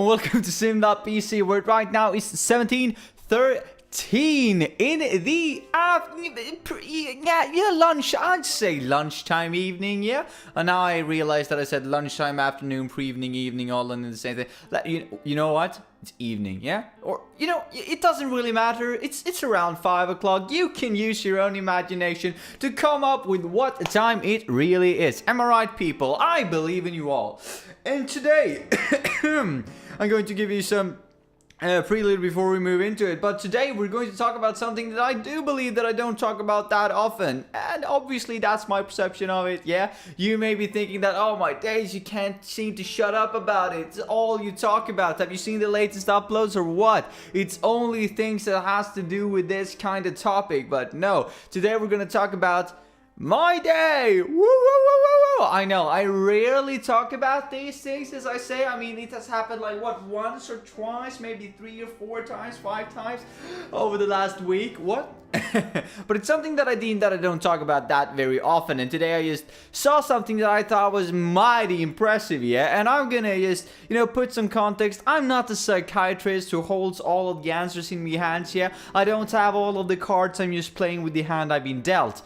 and welcome to Sim.pc, where right now is 17:13 in the lunch. I'd say lunchtime, evening, yeah. And now I realized that I said lunchtime, afternoon, evening, all in the same thing. You know what? It's evening, yeah? Or, it doesn't really matter. It's around 5 o'clock. You can use your own imagination to come up with what time it really is. Am I right, people? I believe in you all. And today, I'm going to give you some prelude before we move into it. But today we're going to talk about something that I do believe that I don't talk about that often. And obviously that's my perception of it, yeah? You may be thinking that, oh my days, you can't seem to shut up about it. It's all you talk about. Have you seen the latest uploads or what? It's only things that has to do with this kind of topic. But no, today we're going to talk about my day. Woo, woo, woo, woo, woo. I know, I rarely talk about these things, as I say. I mean, it has happened like, what, once or twice, maybe 3 or 4 times, 5 times over the last week. What? But it's something that I deem that I don't talk about that very often. And today I just saw something that I thought was mighty impressive, yeah? And I'm gonna just, put some context. I'm not the psychiatrist who holds all of the answers in my hands, yeah? I don't have all of the cards. I'm just playing with the hand I've been dealt.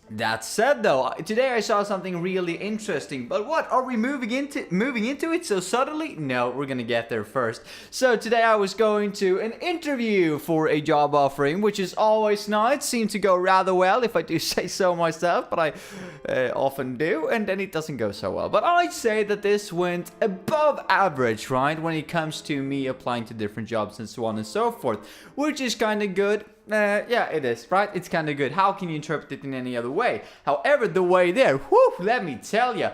That said, though, today I saw something really interesting. But what, are we moving into it so suddenly? No, we're gonna get there first. So today I was going to an interview for a job offering, which is always nice. Seemed to go rather well, if I do say so myself, but I often do, and then it doesn't go so well. But I'd say that this went above average, right, when it comes to me applying to different jobs and so on and so forth, which is kind of good. Yeah, it is, right? It's kind of good. How can you interpret it in any other way? However, the way there, whew, let me tell you.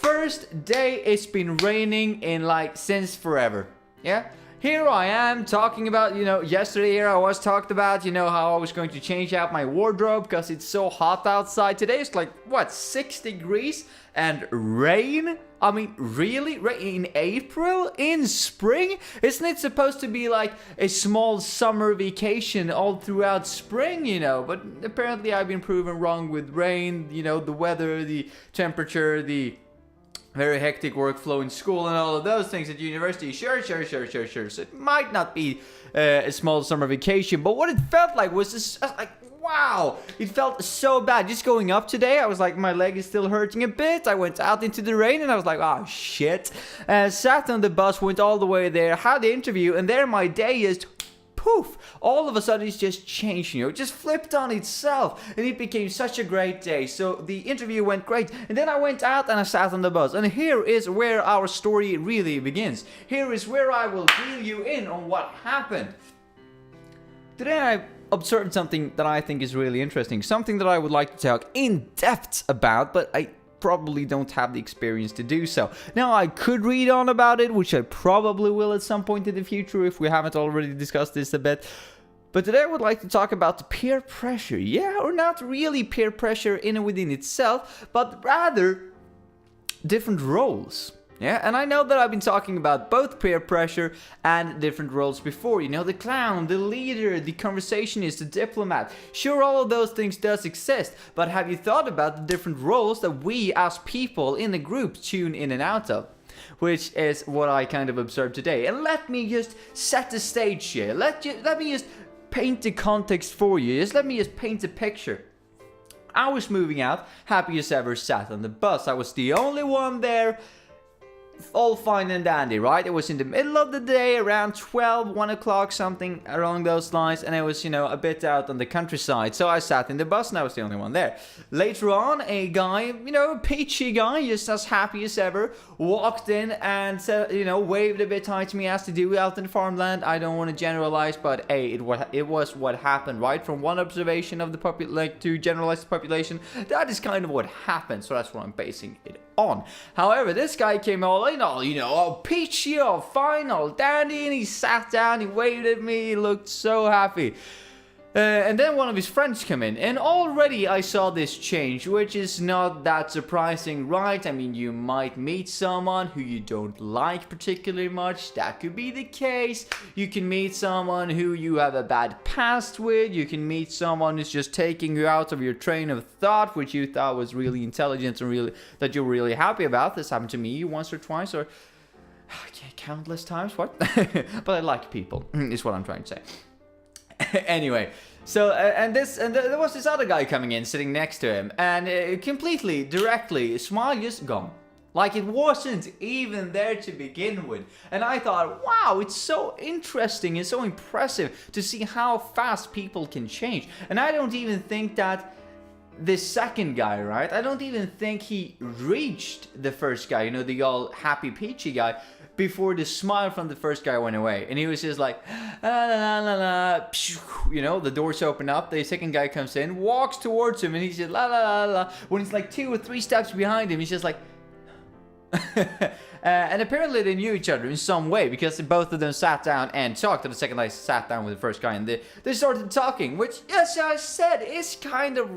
First day, it's been raining in since forever. Yeah? Here I am talking about, yesterday here I was talked about, how I was going to change out my wardrobe because it's so hot outside. Today it's 6 degrees and rain? I mean, really? In April? In spring? Isn't it supposed to be like a small summer vacation all throughout spring, But apparently I've been proven wrong with rain, the weather, the temperature, the very hectic workflow in school and all of those things at university. Sure. So it might not be a small summer vacation, but what it felt like was this, wow, it felt so bad. Just going up today, I was like, my leg is still hurting a bit. I went out into the rain and I was like, oh shit. Sat on the bus, went all the way there, had the interview, and there my day is poof, all of a sudden it's just changed, it just flipped on itself, and it became such a great day. So the interview went great, and then I went out and I sat on the bus, and here is where our story really begins. Here is where I will fill you in on what happened. Today I observed something that I think is really interesting, something that I would like to talk in depth about, but I probably don't have the experience to do so. Now, I could read on about it, which I probably will at some point in the future if we haven't already discussed this a bit. But today I would like to talk about the peer pressure. Yeah, or not really peer pressure in and within itself, but rather different roles. Yeah, and I know that I've been talking about both peer pressure and different roles before. The clown, the leader, the conversationist, the diplomat. Sure, all of those things does exist, but have you thought about the different roles that we as people in a group tune in and out of? Which is what I kind of observed today. And let me just set the stage here. Let me just paint the context for you. Let me just paint a picture. I was moving out, happy as ever, sat on the bus. I was the only one there. All fine and dandy, right? It was in the middle of the day, around 1 o'clock, something along those lines, and it was, a bit out on the countryside. So I sat in the bus and I was the only one there. Later on, a guy, a peachy guy, just as happy as ever, walked in and said, waved a bit high to me, as to do out in the farmland. I don't want to generalize, but hey, it was what happened, right? From one observation of the to generalize the population, that is kind of what happened. So that's what I'm basing it on. However, this guy came all all peachy, all fine, all dandy, and he sat down, he waved at me, he looked so happy. And then one of his friends came in, and already I saw this change, which is not that surprising, right? I mean, you might meet someone who you don't like particularly much. That could be the case. You can meet someone who you have a bad past with. You can meet someone who's just taking you out of your train of thought, which you thought was really intelligent and really that you're really happy about. This happened to me once or twice, or countless times. What? But I like people. Is what I'm trying to say. Anyway, so there was this other guy coming in, sitting next to him, and completely, directly, smile just gone. Like it wasn't even there to begin with. And I thought, wow, it's so interesting and so impressive to see how fast people can change. And I don't even think that this second guy, right? I don't even think he reached the first guy, the all happy peachy guy, before the smile from the first guy went away. And he was just like, la la la la, the doors open up, the second guy comes in, walks towards him, and he's just la la la la. When he's like 2 or 3 steps behind him, he's just like, and apparently they knew each other in some way, because both of them sat down and talked. And the second guy sat down with the first guy, and they started talking, which, yes, I said, is kind of,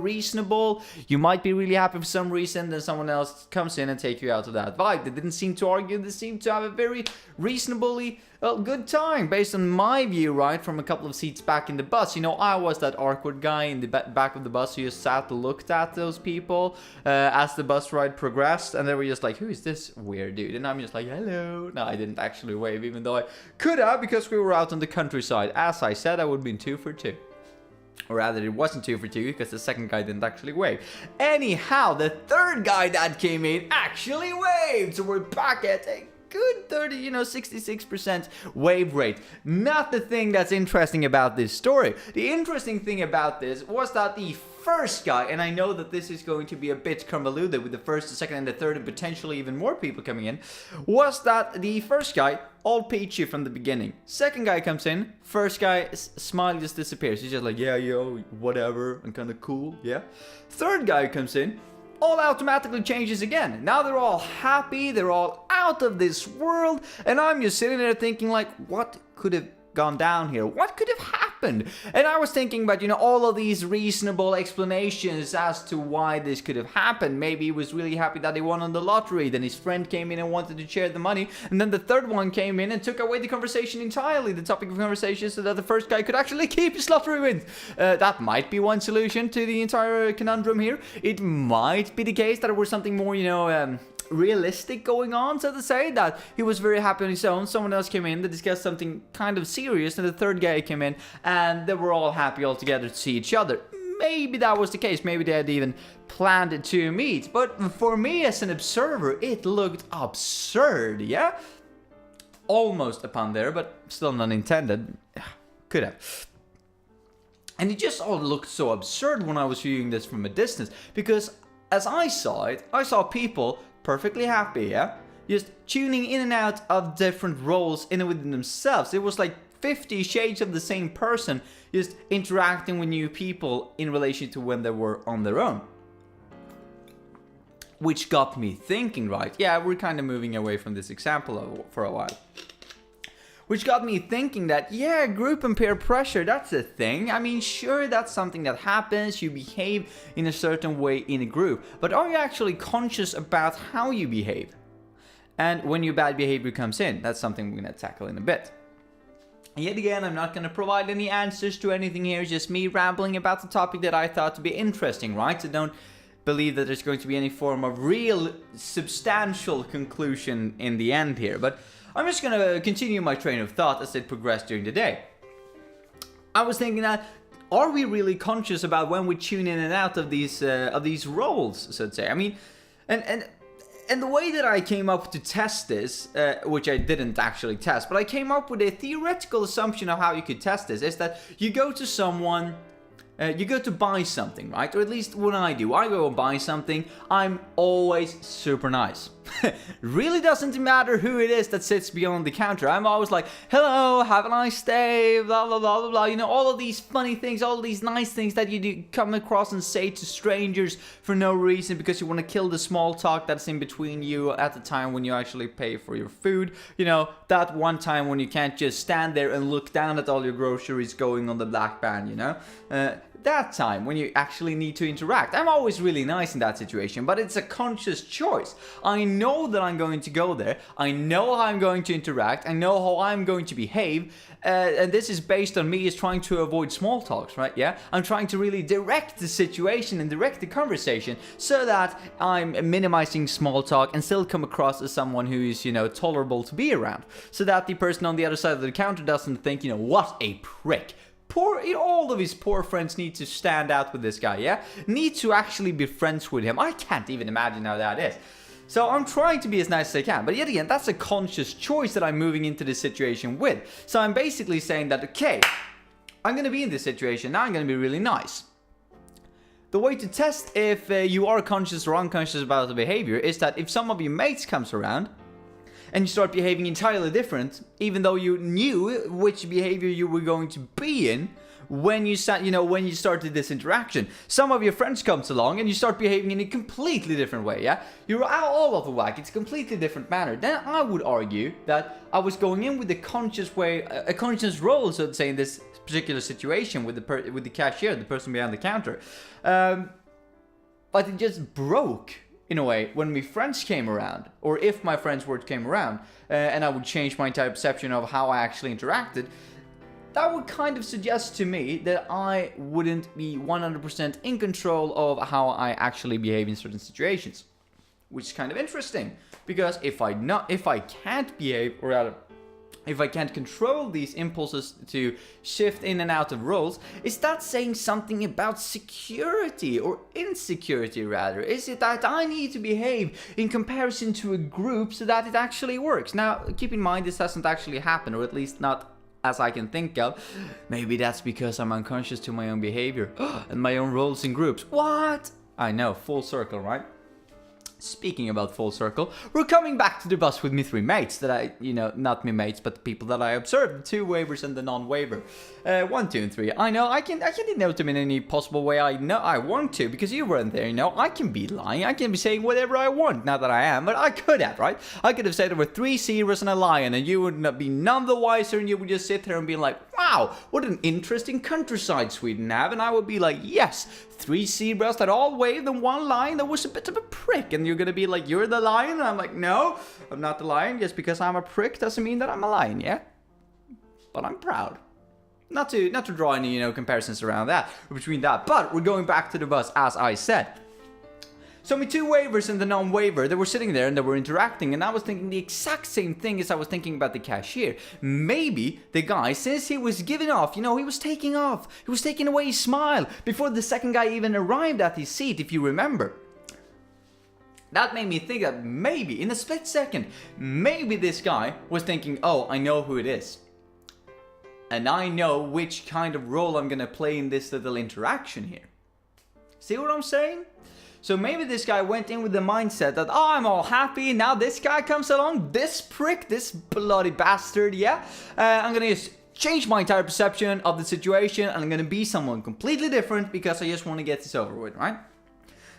reasonable. You might be really happy for some reason, then someone else comes in and take you out of that vibe. They didn't seem to argue. They seemed to have a very reasonably good time, based on my view, right, from a couple of seats back in the bus. I was that awkward guy in the back of the bus who just sat and looked at those people as the bus ride progressed, and they were just like, who is this weird dude? And I'm just like, hello. No, I didn't actually wave, even though I could have, because we were out on the countryside. As I said, I would have been 2 for 2. Or rather, it wasn't 2 for 2, because the second guy didn't actually wave. Anyhow, the third guy that came in actually waved, so we're back at a good 66% wave rate. Not the thing that's interesting about this story. The interesting thing about this was that the first guy, and I know that this is going to be a bit convoluted with the first, the second, and the third, and potentially even more people coming in, was that the first guy, all peachy from the beginning. Second guy comes in, first guy, smile just disappears. He's just like, yeah, yo, whatever, I'm kind of cool, yeah. Third guy comes in, all automatically changes again. Now they're all happy, they're all out of this world, and I'm just sitting there thinking, like, what could have gone down here? What could have happened? And I was thinking about, all of these reasonable explanations as to why this could have happened. Maybe he was really happy that he won on the lottery, then his friend came in and wanted to share the money, and then the third one came in and took away the conversation entirely, the topic of conversation, so that the first guy could actually keep his lottery wins. That might be one solution to the entire conundrum here. It might be the case that there was something more, realistic going on, so to say, that he was very happy on his own. Someone else came in to discuss something kind of serious, and the third guy came in, and they were all happy all together to see each other. Maybe that was the case. Maybe they had even planned it to meet. But for me as an observer, it looked absurd, yeah? Almost a pun there, but still not intended. Could have. And it just all looked so absurd when I was viewing this from a distance, because as I saw it, I saw people perfectly happy, yeah? Just tuning in and out of different roles in and within themselves. It was like 50 shades of the same person, just interacting with new people in relation to when they were on their own. Which got me thinking, right? Yeah, we're kind of moving away from this example for a while. Which got me thinking that, yeah, group and peer pressure, that's a thing. I mean, sure, that's something that happens. You behave in a certain way in a group. But are you actually conscious about how you behave? And when your bad behavior comes in, that's something we're going to tackle in a bit. Yet again, I'm not going to provide any answers to anything here. It's just me rambling about the topic that I thought to be interesting, right? So don't believe that there's going to be any form of real substantial conclusion in the end here. But I'm just going to continue my train of thought as it progressed during the day. I was thinking that, are we really conscious about when we tune in and out of these roles, so to say? I mean, and the way that I came up to test this, which I didn't actually test, but I came up with a theoretical assumption of how you could test this, is that you go to someone, you go to buy something, right? Or at least when I do, I go and buy something, I'm always super nice. Really doesn't matter who it is that sits beyond the counter. I'm always like, hello, have a nice day, blah, blah, blah, blah, blah. You know, all of these funny things, all of these nice things that you do come across and say to strangers for no reason, because you want to kill the small talk that's in between you at the time when you actually pay for your food. You know, that one time when you can't just stand there and look down at all your groceries going on the black band, you know? that time when you actually need to interact. I'm always really nice in that situation, but it's a conscious choice. I know that I'm going to go there. I know how I'm going to interact. I know how I'm going to behave. And this is based on me is trying to avoid small talks, right? Yeah, I'm trying to really direct the situation and direct the conversation so that I'm minimizing small talk and still come across as someone who is, tolerable to be around, so that the person on the other side of the counter doesn't think, what a prick. All of his poor friends need to stand out with this guy, yeah? Need to actually be friends with him. I can't even imagine how that is. So I'm trying to be as nice as I can, but yet again, that's a conscious choice that I'm moving into this situation with. So I'm basically saying that, okay, I'm going to be in this situation, now I'm going to be really nice. The way to test if you are conscious or unconscious about the behavior is that if some of your mates comes around and you start behaving entirely different, even though you knew which behavior you were going to be in, when you started this interaction. Some of your friends comes along and you start behaving in a completely different way, yeah? You're all off the whack, it's a completely different manner. Then I would argue that I was going in with a conscious way, a conscious role, so to say, in this particular situation with the cashier, the person behind the counter. But it just broke, in a way, when my friends came around, or if my friends came around, and I would change my entire perception of how I actually interacted. That would kind of suggest to me that I wouldn't be 100% in control of how I actually behave in certain situations. Which is kind of interesting, because if I can't behave, or rather, if I can't control these impulses to shift in and out of roles, is that saying something about security or insecurity rather? Is it that I need to behave in comparison to a group so that it actually works? Now, keep in mind this hasn't actually happened, or at least not as I can think of. Maybe that's because I'm unconscious to my own behavior and my own roles in groups. What? I know, full circle, right? Speaking about full circle, we're coming back to the bus with me three mates that I, not me mates, but the people that I observed, the two waivers and the non-waiver. 1, 2, and 3. I know I can denote them in any possible way I want to, because you weren't there, I can be lying, I can be saying whatever I want, not that I am, but I could have, right? I could have said there were 3 zebras and a lion, and you would not be none the wiser, and you would just sit there and be like, wow, what an interesting countryside Sweden have, and I would be like, yes, 3 zebras that all waved and 1 lion that was a bit of a prick, and you're gonna be like, you're the lion? And I'm like, no, I'm not the lion. Just because I'm a prick doesn't mean that I'm a lion, yeah? But I'm proud. Not to draw any, comparisons around that, between that, but we're going back to the bus, as I said. So my 2 waivers and the non-waiver, they were sitting there and they were interacting, and I was thinking the exact same thing as I was thinking about the cashier. Maybe the guy, since he was giving off, he was taking off, he was taking away his smile before the second guy even arrived at his seat, if you remember. That made me think that maybe, in a split second, maybe this guy was thinking, oh, I know who it is. And I know which kind of role I'm gonna play in this little interaction here. See what I'm saying? So maybe this guy went in with the mindset that, oh, I'm all happy, now this guy comes along, this prick, this bloody bastard, yeah? I'm gonna just change my entire perception of the situation, and I'm gonna be someone completely different because I just want to get this over with, right?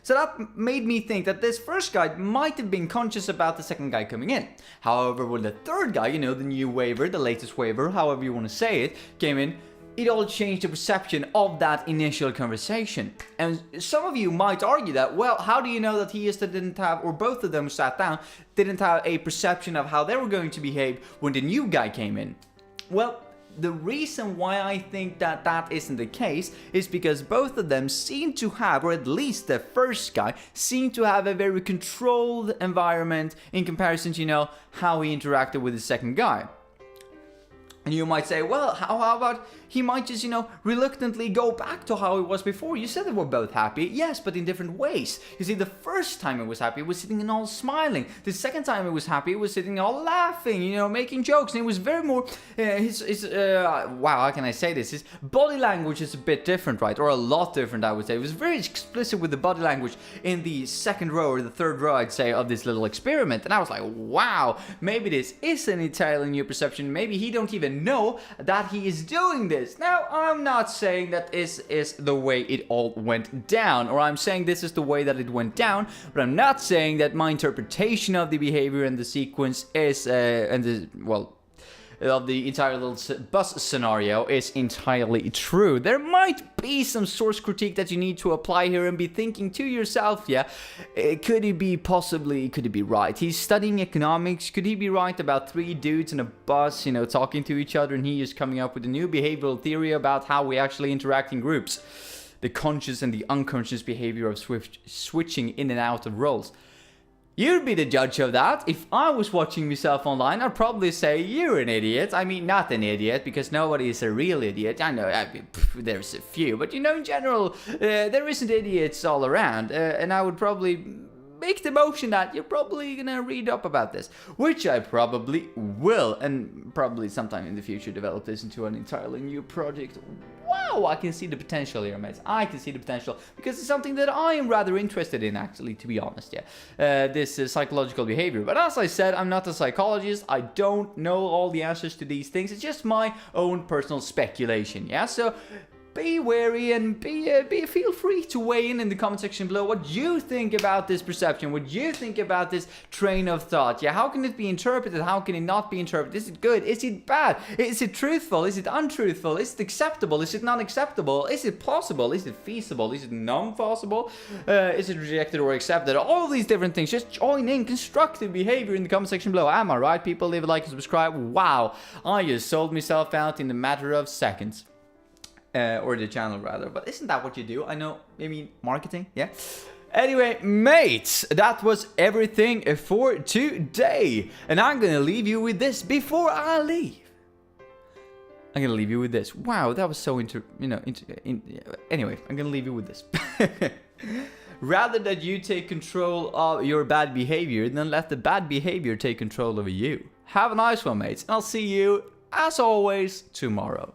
So that made me think that this first guy might have been conscious about the second guy coming in. However, when the third guy, the new waiver, the latest waiver, however you want to say it, came in, it all changed the perception of that initial conversation. And some of you might argue that, well, how do you know that he didn't have, or both of them sat down, didn't have a perception of how they were going to behave when the new guy came in? Well, the reason why I think that isn't the case is because both of them seem to have, or at least the first guy, seemed to have a very controlled environment in comparison to, how he interacted with the second guy. And you might say, well, how about he might just, reluctantly go back to how he was before? You said they were both happy. Yes, but in different ways. You see, the first time he was happy, he was sitting and all smiling. The second time he was happy, he was sitting all laughing, making jokes. And it was very more, wow, how can I say this? His body language is a bit different, right? Or a lot different, I would say. It was very explicit with the body language in the second row, or the third row, I'd say, of this little experiment. And I was like, wow, maybe this is an entirely new perception. Maybe he don't even know that he is doing this. Now, I'm not saying that this is the way it all went down, or I'm saying this is the way that it went down, but I'm not saying that my interpretation of the behavior and the sequence is, of the entire little bus scenario is entirely true. There might be some source critique that you need to apply here and be thinking to yourself, yeah, could he be right? He's studying economics. Could he be right about 3 dudes in a bus, talking to each other, and he is coming up with a new behavioral theory about how we actually interact in groups? The conscious and the unconscious behavior of switching in and out of roles. You'd be the judge of that. If I was watching myself online, I'd probably say you're an idiot. I mean, not an idiot, because nobody is a real idiot. I know, there's a few, but in general, there isn't idiots all around. And I would probably make the motion that you're probably gonna read up about this, which I probably will, and probably sometime in the future develop this into an entirely new project. Wow, I can see the potential here, mates. I can see the potential, because it's something that I am rather interested in, actually, to be honest, yeah. This psychological behavior. But as I said, I'm not a psychologist. I don't know all the answers to these things. It's just my own personal speculation, yeah? So be wary and feel free to weigh in the comment section below what you think about this perception, what you think about this train of thought. Yeah, how can it be interpreted? How can it not be interpreted? Is it good? Is it bad? Is it truthful? Is it untruthful? Is it acceptable? Is it not acceptable? Is it possible? Is it feasible? Is it non-possible? Is it rejected or accepted? All these different things. Just join in constructive behavior in the comment section below. Am I right, people? Leave a like and subscribe. Wow, I just sold myself out in a matter of seconds. Or the channel rather, but isn't that what you do? I know, marketing, yeah? Anyway, mates, that was everything for today. And I'm gonna leave you with this before I leave. I'm gonna leave you with this. Wow, that was so anyway, I'm gonna leave you with this. Rather that you take control of your bad behavior than let the bad behavior take control over you. Have a nice one, mates. And I'll see you, as always, tomorrow.